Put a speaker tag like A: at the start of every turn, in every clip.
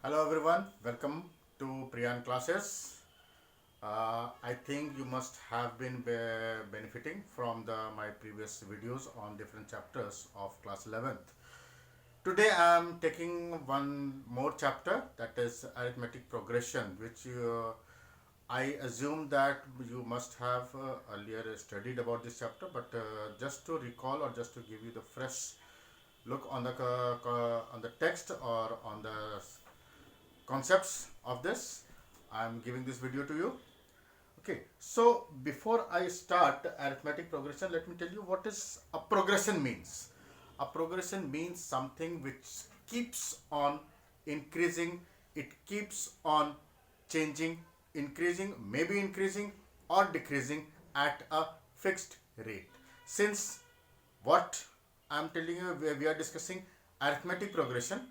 A: Hello everyone, welcome to Priyan classes. I think you must have been benefiting from my previous videos on different chapters of class 11th. Today I am taking one more chapter, that is arithmetic progression, which I assume that you must have earlier studied about this chapter, but just to recall or just to give you the fresh look on the text or on the concepts of this, I am giving this video to you. Okay, so before I start arithmetic progression, let me tell you what is a progression means. A progression means something which keeps on increasing, it keeps on changing, maybe increasing or decreasing at a fixed rate. Since what I am telling you, we are discussing arithmetic progression.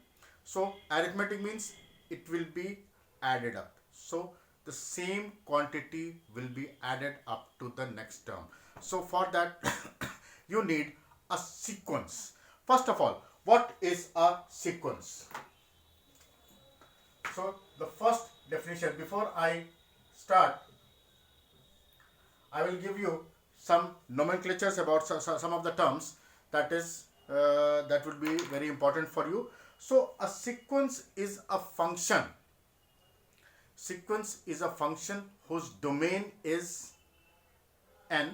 A: So arithmetic means it will be added up. So the same quantity will be added up to the next term. So for that you need a sequence. First of all, what is a sequence? So the first definition, before I start, I will give you some nomenclatures about some of the terms that would be very important for you. So a sequence is a function. Sequence is a function whose domain is n,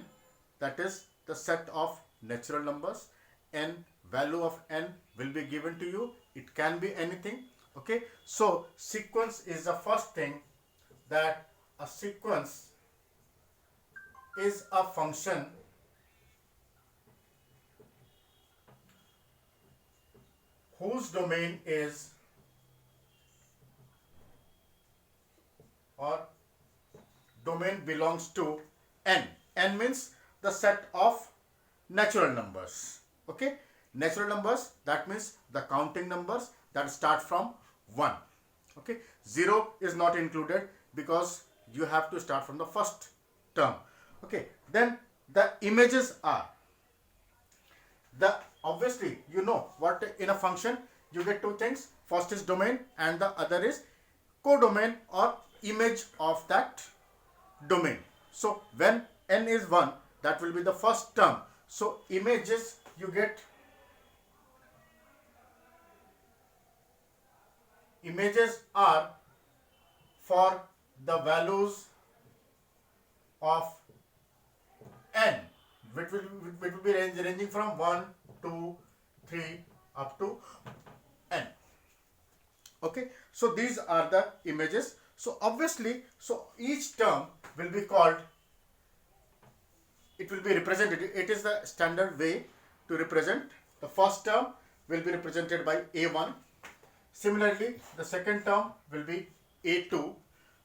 A: that is the set of natural numbers. N, value of n will be given to you. It can be anything. Okay, so sequence is the first thing, that a sequence is a function whose domain is, or domain belongs to n. N means the set of natural numbers. Okay, natural numbers, that means the counting numbers that start from 1. Okay, 0 is not included because you have to start from the first term. Okay, then the images are obviously you know what, in a function you get two things. First is domain and the other is codomain or image of that domain. So when n is 1, that will be the first term. So images, you get images are for the values of n, which will be ranging from 1, 2, 3 up to n. Okay, so these are the images. So obviously, so each term will be called, it will be represented, it is the standard way to represent. The first term will be represented by a1. Similarly, the second term will be a2,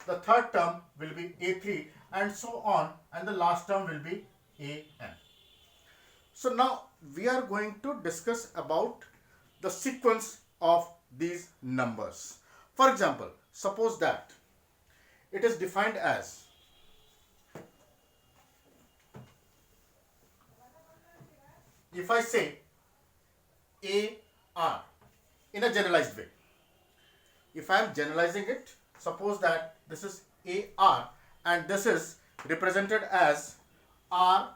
A: the third term will be a3, and so on, and the last term will be an. So now we are going to discuss about the sequence of these numbers. For example, suppose that it is defined as if I say AR in a generalized way. If I am generalizing it, suppose that this is AR and this is represented as R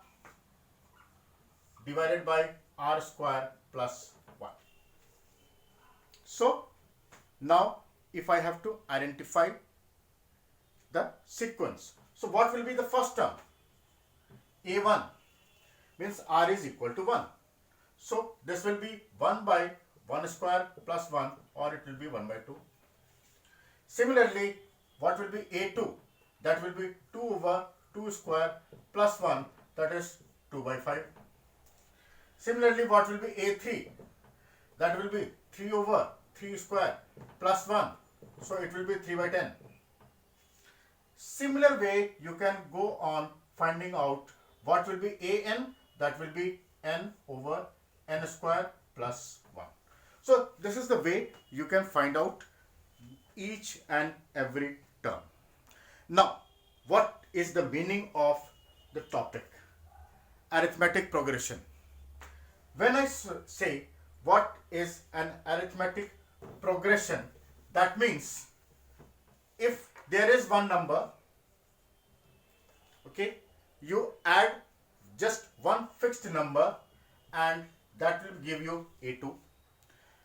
A: divided by R square plus 1. So now if I have to identify the sequence, so what will be the first term? A1 means R is equal to 1. So this will be 1 by 1 square plus 1, or it will be 1 by 2. Similarly, what will be A2? That will be 2 over 2 square plus 1, that is 2 by 5. Similarly, what will be A3? That will be 3 over 3 square plus 1, so it will be 3 by 10. Similar way, you can go on finding out what will be An. That will be n over n square plus 1. So this is the way you can find out each and every term. Now, what is the meaning of the topic? Arithmetic progression. When I say what is an arithmetic progression, That means if there is one number, okay, you add just one fixed number and that will give you A2.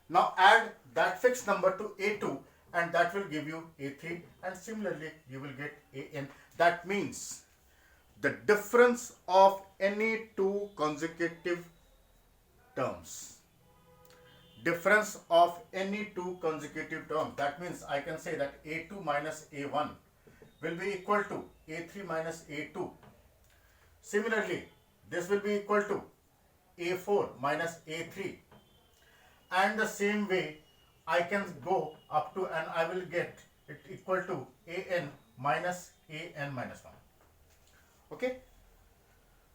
A: Now add that fixed number to A2 and that will give you A3, and similarly you will get AN. That means the difference of any two consecutive terms. Difference of any two consecutive terms. That means I can say that A2 minus A1 will be equal to A3 minus A2. Similarly, this will be equal to A4 minus A3. And the same way I can go up to, and I will get it equal to AN minus AN minus 1. Okay.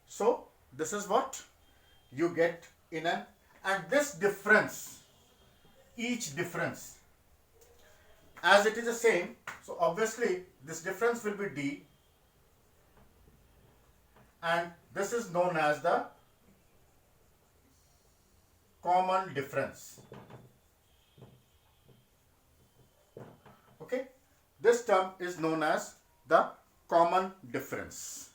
A: So this is what you get in an, and this difference, each difference, as it is the same, so obviously this difference will be D, and this is known as the common difference. Okay, this term is known as the common difference.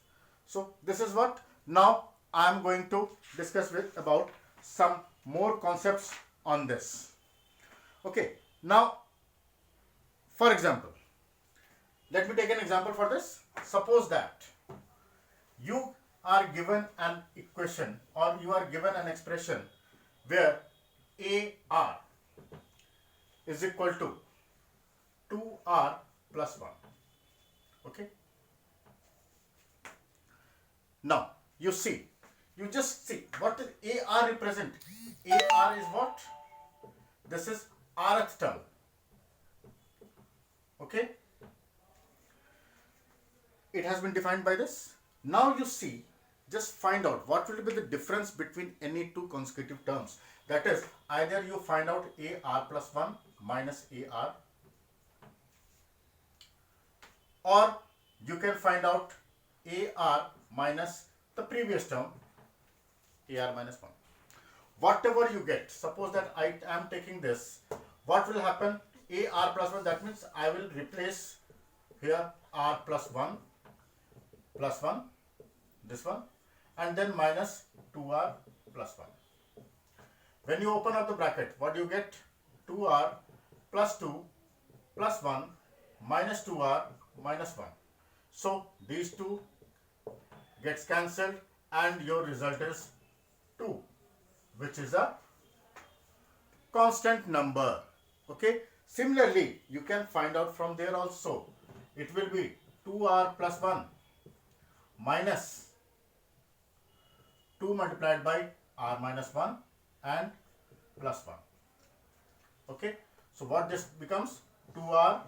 A: So this is what now I am going to discuss with about some more concepts on this. Okay, now for example, let me take an example for this. Suppose that you are given an equation or you are given an expression where AR is equal to 2R plus 1. Okay. Now you see, you just see what is AR represent. AR is what? This is rth term. Okay. It has been defined by this. Now you see, just find out what will be the difference between any two consecutive terms. That is, either you find out AR plus 1 minus AR, or you can find out AR minus the previous term, AR minus 1. Whatever you get, suppose that I am taking this, what will happen? AR plus 1, that means I will replace here R plus 1, this one, and then minus 2R plus 1. When you open up the bracket, what do you get? 2R plus 2 plus 1 minus 2R minus 1. So these two gets cancelled and your result is 2, which is a constant number. Okay. Similarly, you can find out from there also. It will be 2R plus 1 minus 2 multiplied by R minus 1 and plus 1. Okay. So what this becomes? 2R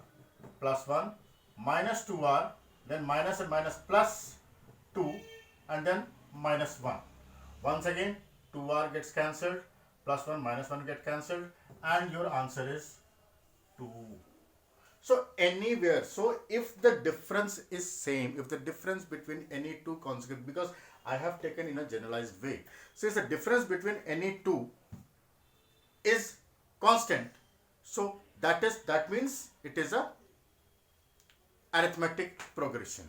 A: plus 1 minus 2R, then minus and minus plus 2, and then minus 1. Once again 2R gets cancelled, plus 1 minus 1 get cancelled, and your answer is 2. So anywhere, so if the difference is same, if the difference between any two consecutive, because I have taken in a generalized way, so if the difference between any two is constant, so that means it is a arithmetic progression.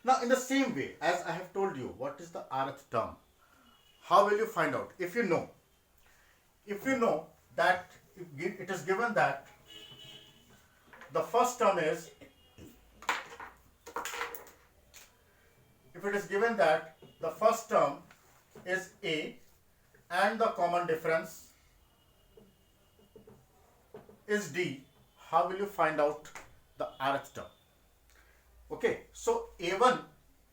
A: Now in the same way, as I have told you, what is the rth term? How will you find out? If you know that it is given that the first term is, if it is given that the first term is A and the common difference is D, how will you find out the rth term? Okay, so A1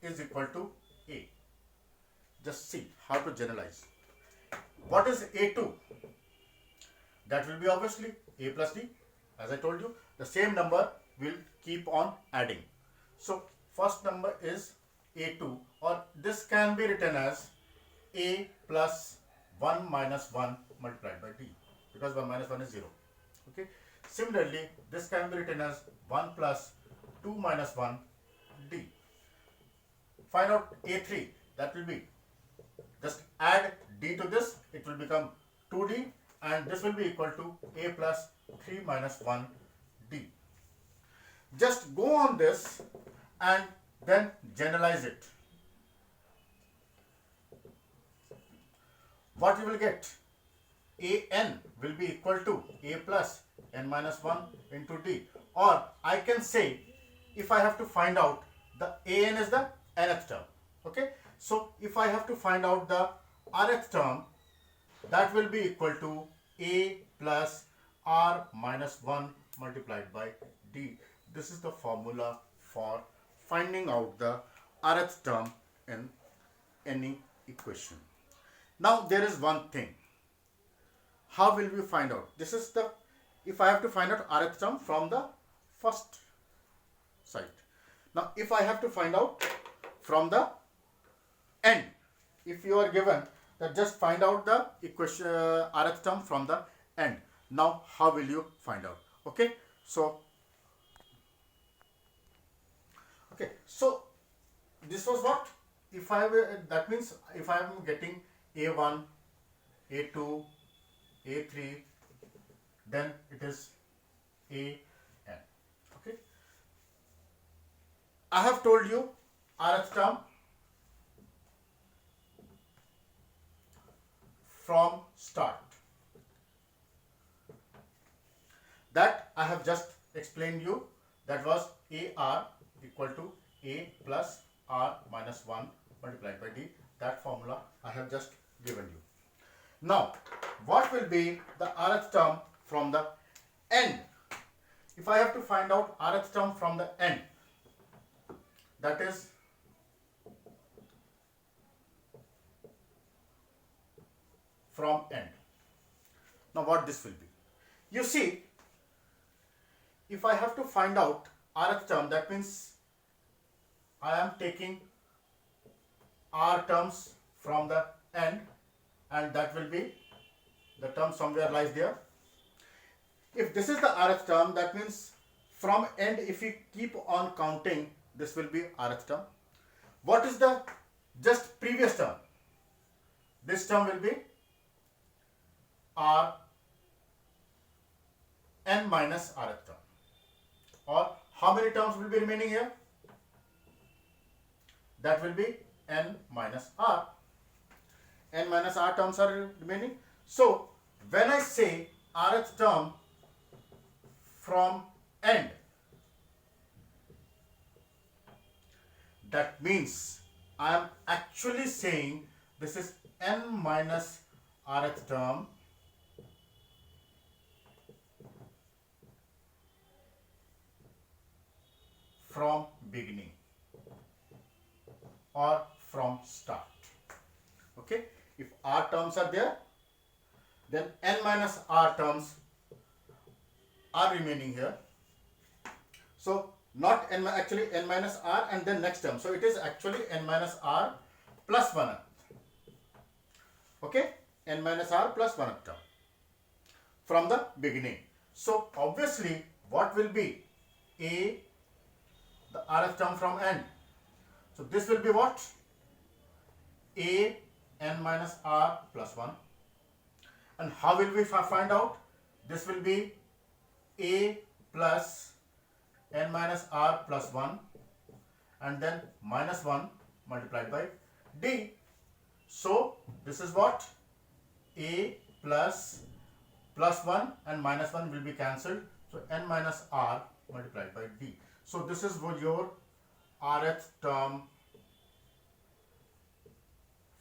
A: is equal to A. Just see how to generalize. What is A2? That will be obviously A plus D. As I told you, the same number will keep on adding. So first number is A2, or this can be written as A plus 1 minus 1 multiplied by D, because 1 minus 1 is 0. Okay. Similarly, this can be written as 1 plus 2 minus 1 D. Find out A3. That will be, just add D to this, it will become 2D, and this will be equal to A plus 3 minus 1 D. Just go on this and then generalize it. What you will get? An will be equal to A plus n minus 1 into D. Or I can say, if I have to find out the An is the nth term. Okay. So if I have to find out the rth term, that will be equal to A plus r minus 1 multiplied by D. This is the formula for finding out the rth term in any equation. Now there is one thing. How will we find out? This is the, if I have to find out rth term from the first side. Now if I have to find out from the end, if you are given that just find out the equation rth term from the end. Now how will you find out? Okay, so this was what, if I that means if I am getting A1, A2, A3, then it is AN. Okay, I have told you rth term from start. That I have just explained you. That was AR equal to A plus R minus 1 multiplied by D. That formula I have just given you. Now, what will be the rth term from the end? If I have to find out rth term from the end, that is from end. Now what this will be? You see, if I have to find out rth term, that means I am taking r terms from the end, and that will be the term somewhere lies there. If this is the rth term, that means from end, if we keep on counting, this will be rth term. What is the just previous term? This term will be r n minus rth term. Or how many terms will be remaining here? That will be n minus r. N minus r terms are remaining. So when I say rth term from end, that means I am actually saying this is n minus rth term from beginning or from start. Okay, if r terms are there, then n minus r terms are remaining here. So not n, actually n minus r and then next term. So it is actually n minus r plus 1. Okay, n minus r plus 1 term from the beginning. So obviously what will be A, the rth term from end? So this will be what? A n minus r plus 1. And how will we find out? This will be A plus n minus r plus 1 and then minus 1 multiplied by D. So this is what? A plus 1 and minus 1 will be cancelled. So n minus r multiplied by D. So this is your rth term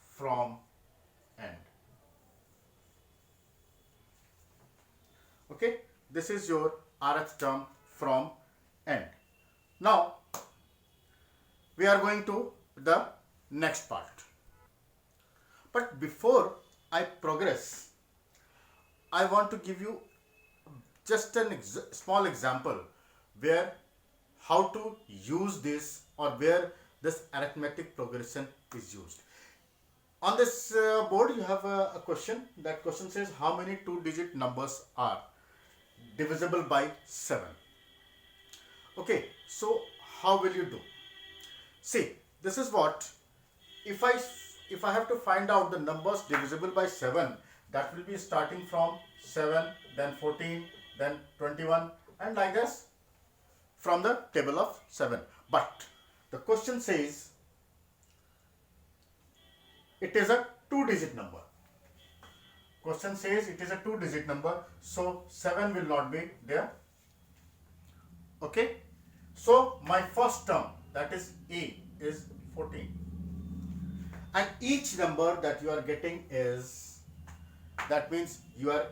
A: from end. Okay, this is your rth term from end. Now we are going to the next part. But before I progress, I want to give you just a small example where how to use this, or where this arithmetic progression is used. On this board you have a question. That question says, how many 2-digit numbers are divisible by 7? Okay, so how will you do? See, this is what, if I have to find out the numbers divisible by 7, that will be starting from 7, then 14, then 21, and like this from the table of 7. But the question says it is a 2-digit number. Question says it is a 2-digit number, so 7 will not be there. Okay, so my first term, that is A, is 14, and each number that you are getting is, that means you are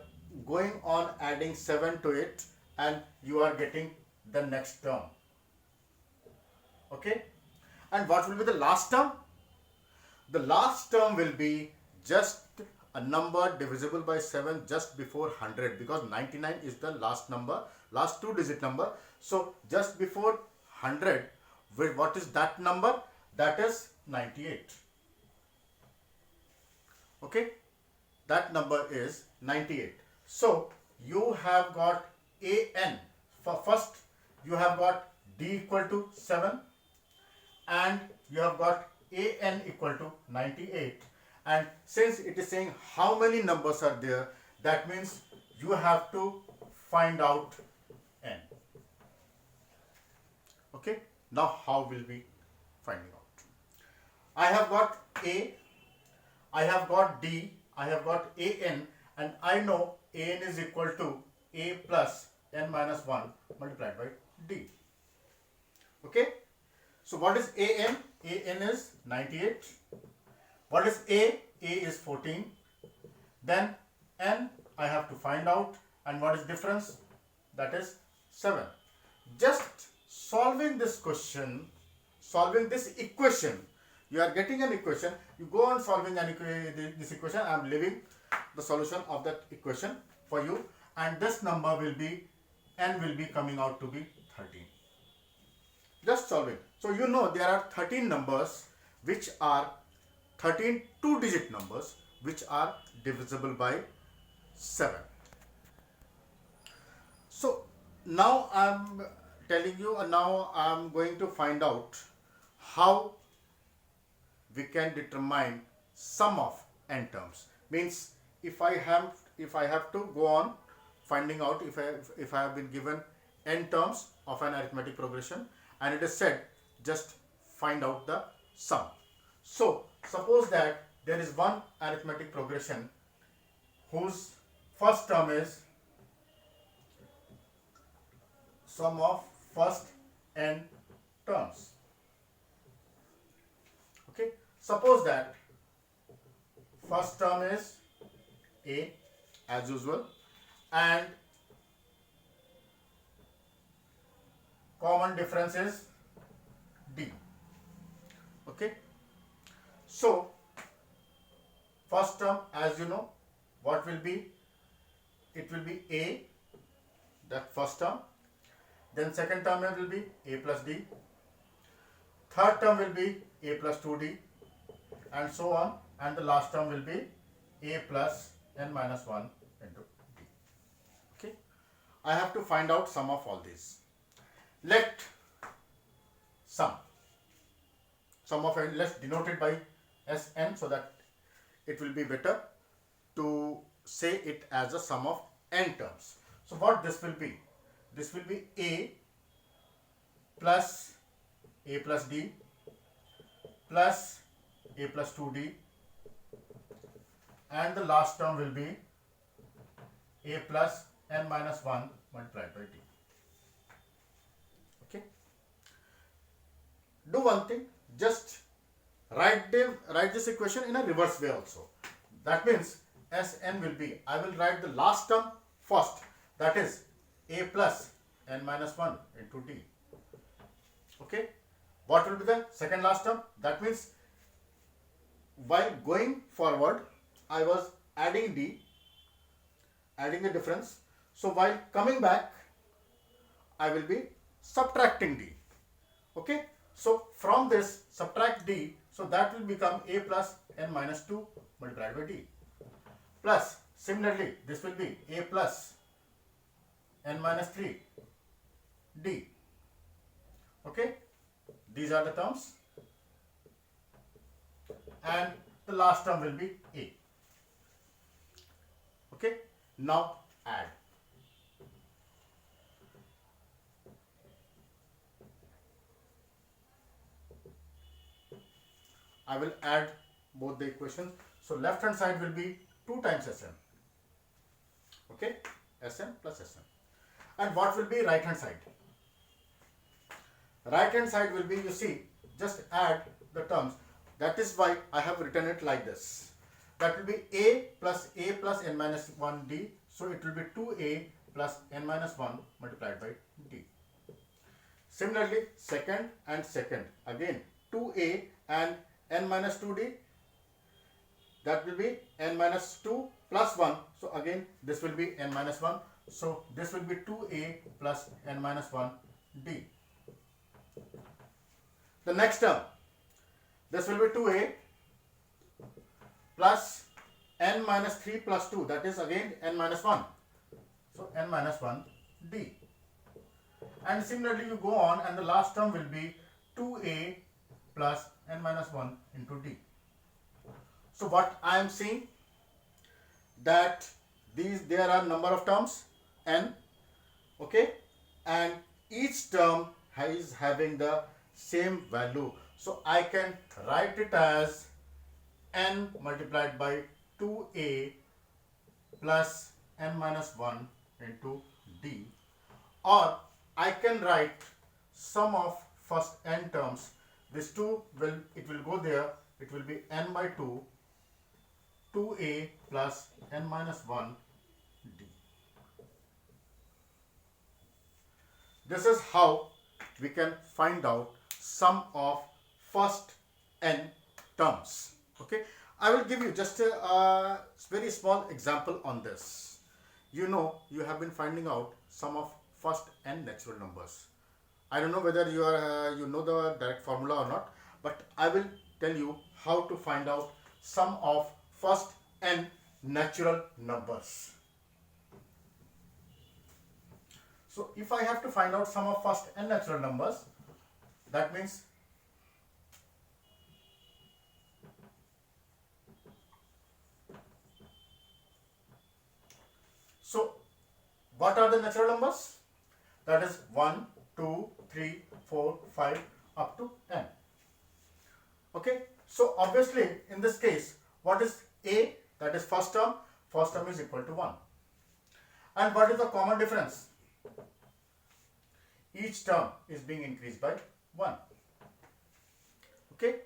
A: going on adding 7 to it and you are getting the next term. Okay, and what will be the last term? The last term will be just a number divisible by 7 just before 100, because 99 is the last number, last 2-digit number. So just before 100, what is that number? That is 98. Okay, that number is 98. So you have got an, for first you have got d equal to 7 and you have got an equal to 98, and since it is saying how many numbers are there, that means you have to find out n. Okay, now how will we finding out? I have got a, I have got d, I have got an, and I know an is equal to a plus n minus 1 multiplied by d. Okay, so what is an? An is 98. What is a? A is 14. Then n I have to find out, and what is difference? That is 7. Just solving this question, solving this equation, you are getting an equation, you go on solving this equation. I am leaving the solution of that equation for you, and this number will be, n will be coming out to be 13. Just solving. So you know there are 13 numbers which are 13 2-digit numbers which are divisible by 7. So now I am telling you, now I am going to find out how we can determine sum of n terms. Means if I have to go on finding out, if I have been given n terms of an arithmetic progression and it is said just find out the sum. So suppose that there is one arithmetic progression whose first term is sum of first n terms. Okay, suppose that first term is a as usual and common difference is d. Okay, so first term, as you know, what will be? It will be a, that first term. Then second term will be a plus d. Third term will be a plus 2d, and so on. And the last term will be a plus n minus 1 into d. Okay, I have to find out sum of all these. Let sum of n, let's denote it by Sn so that it will be better to say it as a sum of n terms. So what this will be? This will be a plus d plus a plus 2d, and the last term will be a plus n minus 1 multiplied by d. Okay, do one thing, just write this equation in a reverse way also. That means Sn will be, I will write the last term first, that is a plus n minus 1 into d. Okay, what will be the second last term? That means while going forward I was adding d, adding the difference. So while coming back I will be subtracting d. Okay, so from this subtract d, so that will become a plus n minus 2 multiplied by d, plus similarly this will be a plus n minus 3 d. Okay, these are the terms, and the last term will be a. Okay, now add. I will add both the equations. So left hand side will be 2 times Sn. Okay, Sn plus Sn. And what will be right hand side? Right hand side will be, you see, just add the terms. That is why I have written it like this. That will be a plus n minus 1 d. So it will be 2a plus n minus 1 multiplied by d. Similarly, second and second. Again, 2a and n minus 2d. That will be n minus 2 plus 1. So again, this will be n minus 1. So this will be 2a plus n minus 1 d. The next term, this will be 2a plus n minus 3 plus 2, that is again n minus 1. So n minus 1 d. And similarly you go on, and the last term will be 2a plus n minus 1 into d. So what I am seeing, that there are number of terms n, okay, and each term is having the same value. So I can write it as n multiplied by 2a plus n minus 1 into d, or I can write sum of first n terms. This 2 will go there. It will be n by 2, 2a plus n minus 1 d. This is how we can find out sum of first n terms. Okay, I will give you just a very small example on this. You know, you have been finding out sum of first n natural numbers. I don't know whether you know the direct formula or not, but I will tell you how to find out sum of first n natural numbers. So if I have to find out sum of first n natural numbers, that means what are the natural numbers? That is 1, 2, 3, 4, 5 up to n. Okay, so obviously in this case, what is a? That is first term. First term is equal to 1. And what is the common difference? Each term is being increased by 1. Okay,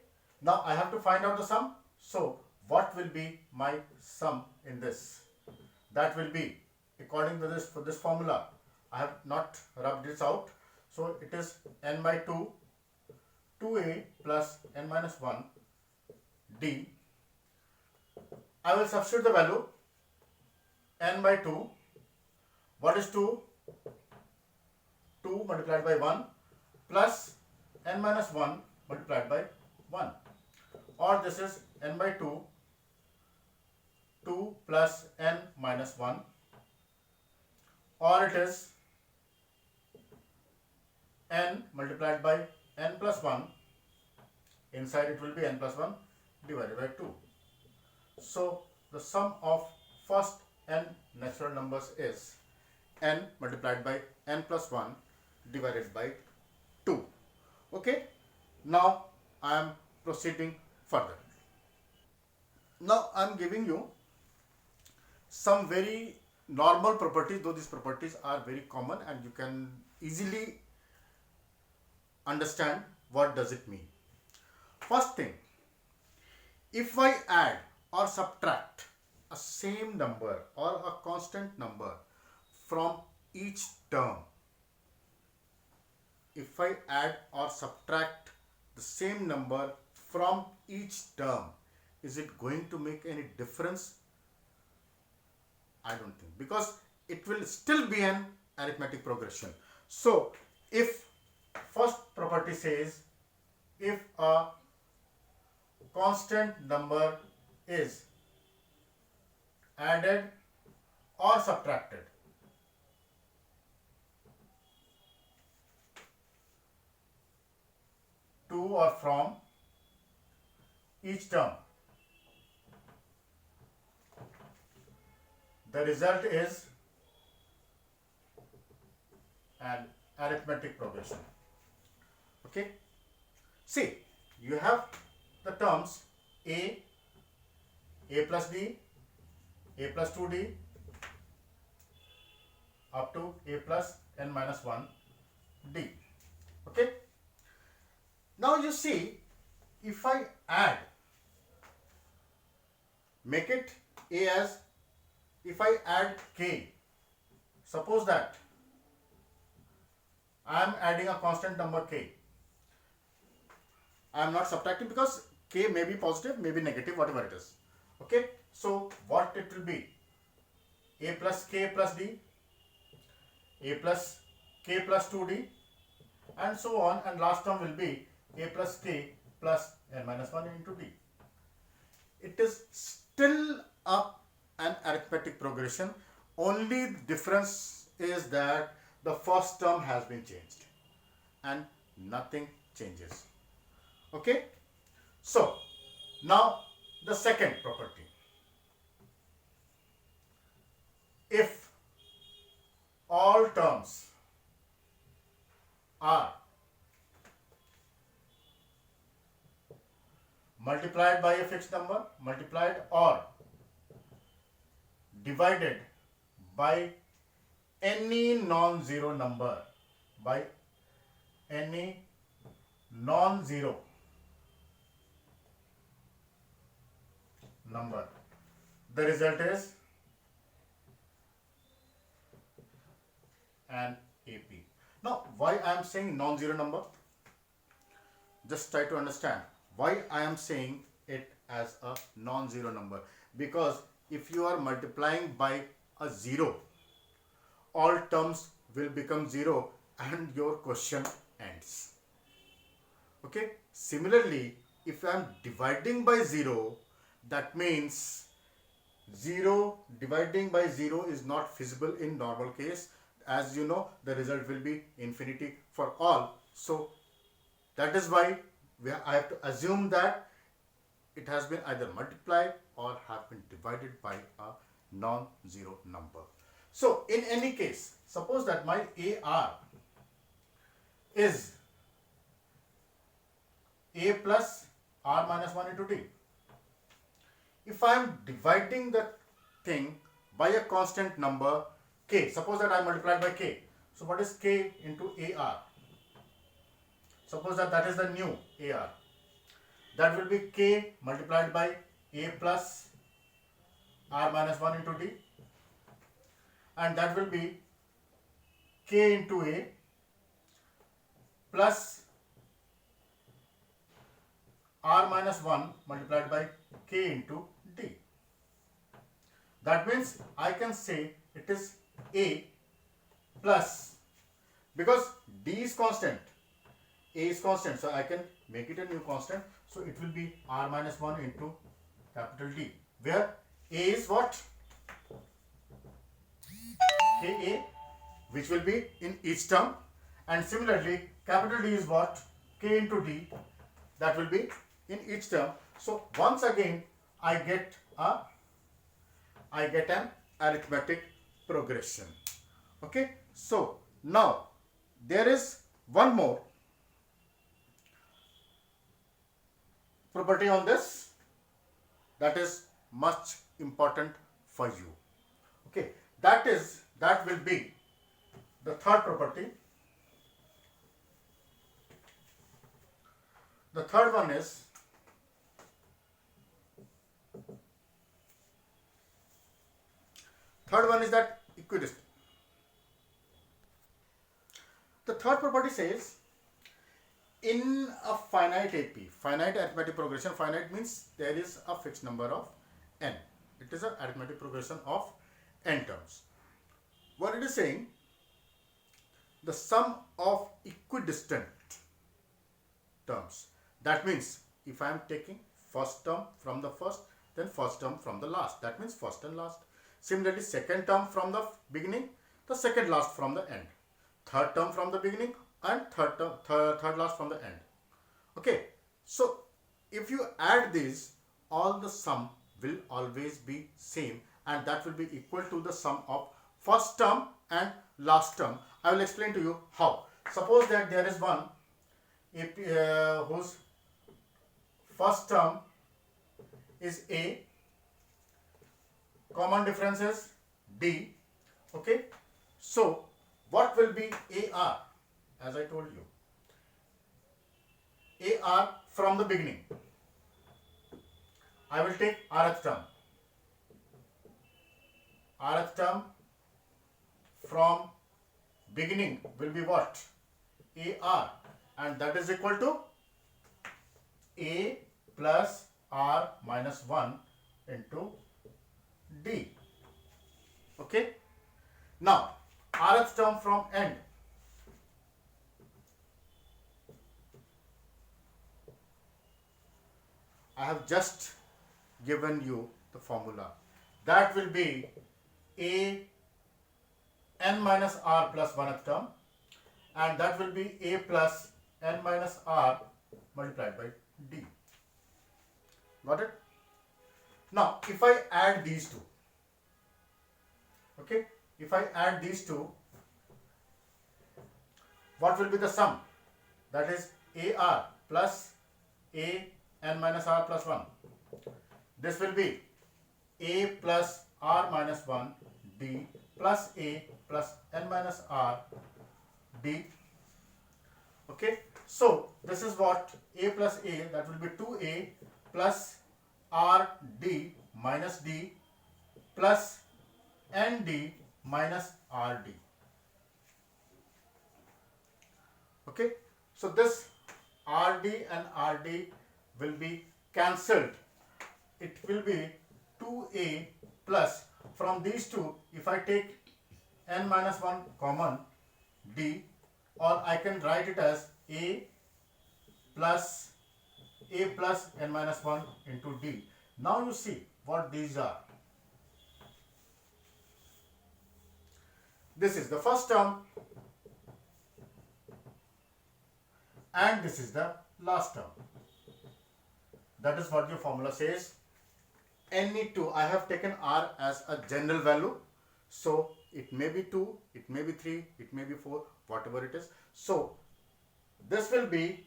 A: now I have to find out the sum. So what will be my sum in this? That will be, according to this formula, I have not rubbed this out. So it is n by 2, 2a plus n minus 1 d. I will substitute the value n by 2. What is 2? 2 multiplied by 1 plus n minus 1 multiplied by 1. Or this is n by 2, 2 plus n minus 1. Or it is n multiplied by n plus 1. Inside it will be n plus 1 divided by 2. So the sum of first n natural numbers is n multiplied by n plus 1 divided by 2. Okay, now I am proceeding further. Now I am giving you some very normal properties, though these properties are very common and you can easily understand what does it mean. First thing, if I add or subtract a same number or a constant number from each term, if I add or subtract the same number from each term, is it going to make any difference? I don't think, because it will still be an arithmetic progression. So if first property says, if a constant number is added or subtracted, to or from each term, the result is an arithmetic progression. Okay, see, you have the terms a plus d, a plus 2d up to a plus n minus 1 d. Okay. Now you see, if I add, make it a as, if I add k, suppose that I am adding a constant number k. I am not subtracting because k may be positive, may be negative, whatever it is. Okay. So what it will be? A plus k plus d, a plus k plus 2d, and so on, and last term will be a plus k plus n minus 1 into d. It is still an arithmetic progression. Only difference is that the first term has been changed and nothing changes. Okay. So now the second property. If all terms are multiplied by a fixed number, multiplied or divided by any non-zero number, by any non-zero number, the result is an AP. Now, why I am saying non-zero number? Just try to understand why I am saying it as a non-zero number. Because if you are multiplying by a zero, all terms will become zero and your question ends. Okay. Similarly, if I am dividing by zero, that means 0 dividing by 0 is not feasible in normal case. As you know, the result will be infinity for all. So that is why I have to assume that it has been either multiplied or have been divided by a non-zero number. So in any case, suppose that my AR is a plus r minus 1 into d. If I am dividing the thing by a constant number k, suppose that I multiplied by k. So what is k into AR? Suppose that is the new AR. That will be k multiplied by a plus r minus 1 into d, and that will be k into a plus r minus 1 multiplied by k into d. That means I can say it is a plus, because d is constant, a is constant, so I can make it a new constant. So it will be r minus 1 into capital D, where a is what? Ka, which will be in each term, and similarly capital D is what? K into D, that will be in each term. So once again I get an arithmetic progression. Okay. So now there is one more property on this that is much important for you. Okay. That will be the third property. The third one is that equidistant. The third property says in a finite AP, finite arithmetic progression, finite means there is a fixed number of n. It is an arithmetic progression of n terms. What it is saying, the sum of equidistant terms. That means if I am taking first term from the first, then first term from the last. That means first and last. Similarly, second term from the beginning, the second last from the end. Third term from the beginning and third last from the end. Okay. So if you add these, all the sum will always be same, and that will be equal to the sum of first term and last term. I will explain to you how. Suppose that there is one AP, whose first term is A, common difference is D. Okay, so what will be AR? As I told you, AR from the beginning, I will take rth term. Rth term from beginning will be what? AR, and that is equal to A plus R minus 1 into D. Okay. Now, rth term from end. I have just given you the formula. That will be A n minus R plus 1th term, and that will be A plus n minus R multiplied by D. Got it? Now, if I add these two, okay, if I add these two, what will be the sum? That is AR plus A n minus R plus 1. This will be A plus R minus 1 D plus A plus n minus R D. Okay, so this is what A plus A, that will be 2A plus R D minus D plus N D minus R D. Okay, so this R D and R D will be cancelled. It will be 2A plus, from these two, if I take n minus 1 common, D, or I can write it as A plus n minus 1 into D. Now you see what these are. This is the first term and this is the last term. That is what your formula says. Any two, I have taken R as a general value, so it may be 2, it may be 3, it may be 4, whatever it is. So this will be,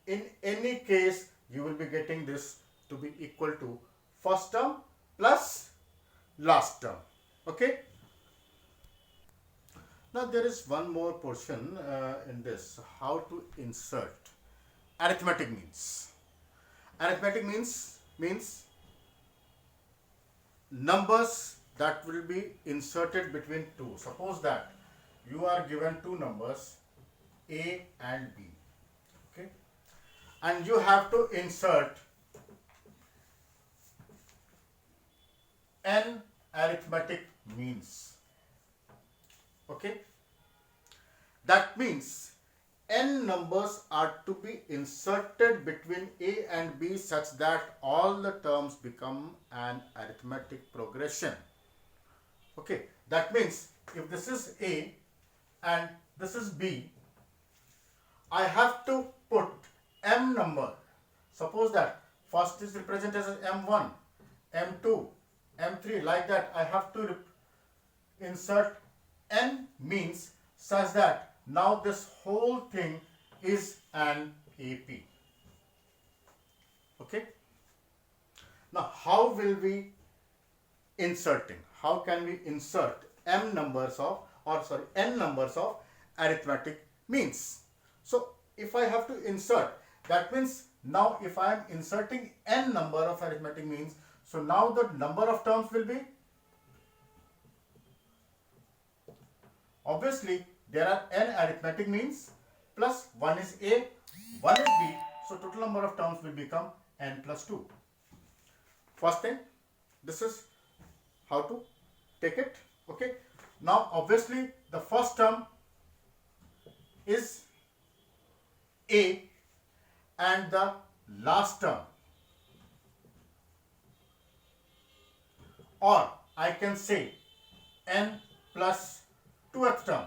A: in any case, you will be getting this to be equal to first term plus last term. Okay. Now there is one more portion in this, how to insert arithmetic means. Arithmetic means numbers that will be inserted between two. Suppose that you are given two numbers A and B, okay, and you have to insert n arithmetic means. Okay, that means n numbers are to be inserted between A and B such that all the terms become an arithmetic progression. Okay, that means if this is A and this is B, I have to put m number. Suppose that first is represented as m1, m2, m3, like that. I have to insert n means such that now this whole thing is an AP. Okay. Now how will we inserting? How can we insert n numbers of arithmetic means? So if I have to insert, that means now if I am inserting n number of arithmetic means, so now the number of terms will be, obviously there are n arithmetic means plus 1 is A, 1 is B, so total number of terms will become n plus 2. First thing, this is how to take it. Okay. Now obviously the first term is A and the last term, or I can say n plus 2th term.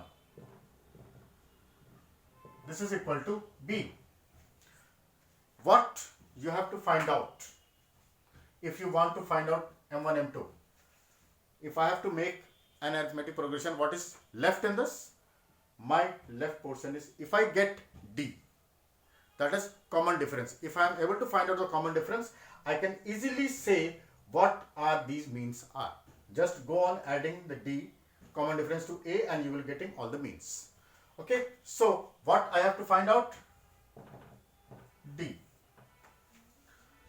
A: This is equal to B. What you have to find out if you want to find out m1, m2? If I have to make an arithmetic progression, what is left in this? My left portion is, if I get D, that is common difference. If I am able to find out the common difference, I can easily say what are these means are. Just go on adding the D common difference to A and you will getting all the means. Okay, so what I have to find out? D.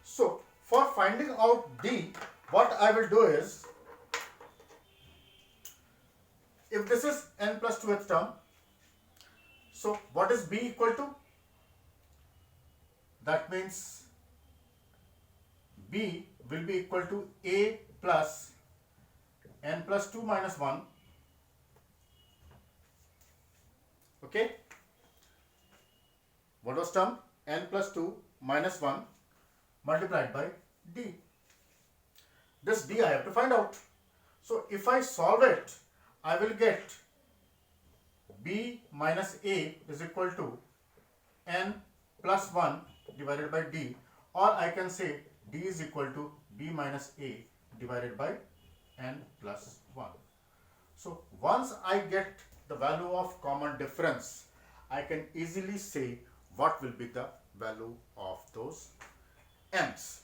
A: So for finding out D, what I will do is, if this is n plus 2th term, so what is B equal to? That means B will be equal to A plus n plus 2 minus 1. Okay. What was term? N plus 2 minus 1 multiplied by D. This D I have to find out. So if I solve it, I will get B minus A is equal to N plus 1 divided by D, or I can say D is equal to B minus A divided by N plus 1. So once I get the value of common difference, I can easily say what will be the value of those m's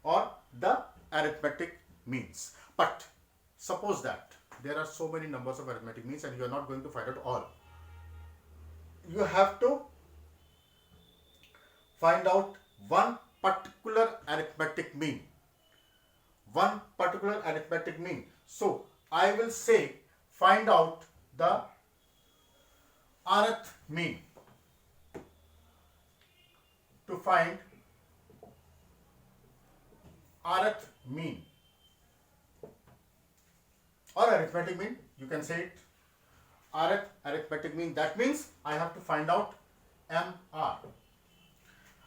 A: or the arithmetic means. But suppose that there are so many numbers of arithmetic means and you are not going to find out all. You have to find out one particular arithmetic mean. One particular arithmetic mean. So I will say find out the arith mean. To find arith mean or arithmetic mean, you can say it arithmetic mean. That means I have to find out MR.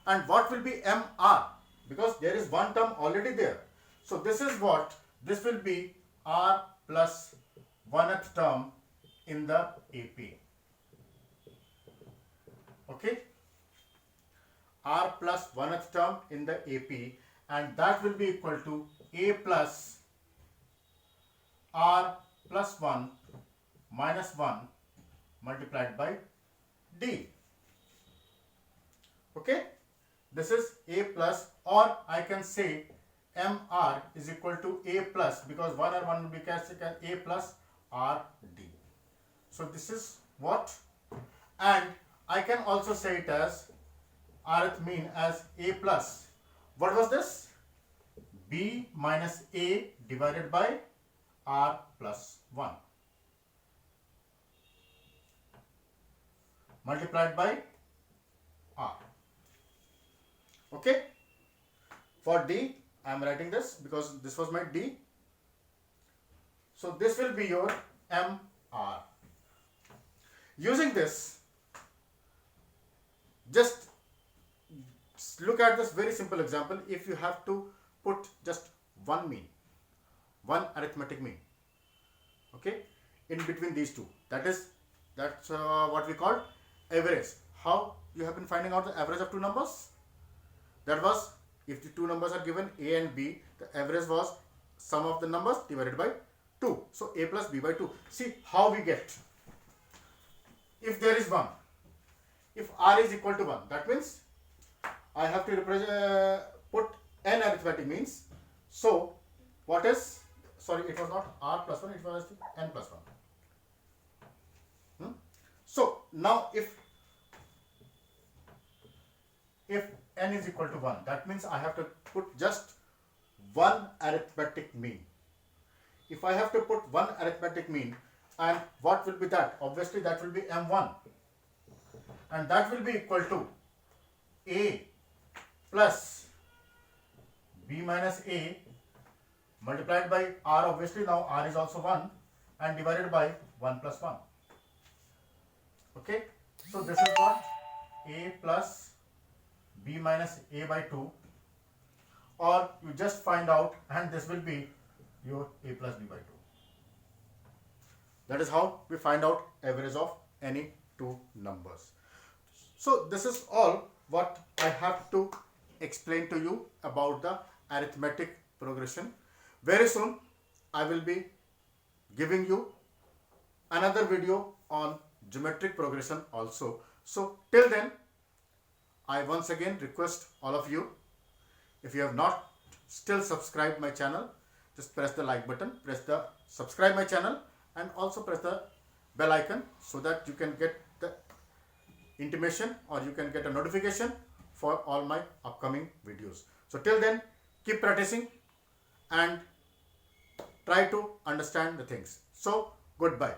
A: And what will be MR? Because there is one term already there. So this is what? This will be R plus 1th term in the AP. Okay? R plus 1th term in the AP, and that will be equal to A plus R plus 1 minus 1 multiplied by D. Okay? This is A plus, or I can say MR is equal to A plus, because 1 or 1 will be cancelled, A plus RD. So this is what, and I can also say it as arith mean as A plus, what was this? B minus A divided by R plus 1 multiplied by R. Okay. For D, I am writing this because this was my D. So this will be your MR. Using this, just look at this very simple example. If you have to put just one mean, one arithmetic mean, okay, in between these two, that's what we call average. How you have been finding out the average of two numbers? That was, if the two numbers are given A and B, the average was sum of the numbers divided by 2. So A plus B by 2. See how we get. If there is 1, if R is equal to 1, that means I have to put n arithmetic means. So what is, sorry, it was not R plus 1, it was n plus 1. So now if n is equal to 1, that means I have to put just one arithmetic mean. If I have to put one arithmetic mean, and what will be that? Obviously that will be M1, and that will be equal to A plus B minus A multiplied by R. Obviously now R is also 1, and divided by 1 plus 1. Okay, so this is what? A plus B minus A by 2, or you just find out, and this will be your A plus B by 2. That is how we find out average of any two numbers. So this is all what I have to explain to you about the arithmetic progression. Very soon I will be giving you another video on geometric progression also. So till then, I once again request all of you, if you have not still subscribed my channel, just press the like button, press the subscribe my channel, and also press the bell icon so that you can get the intimation or you can get a notification for all my upcoming videos. So till then, keep practicing and try to understand the things. So goodbye.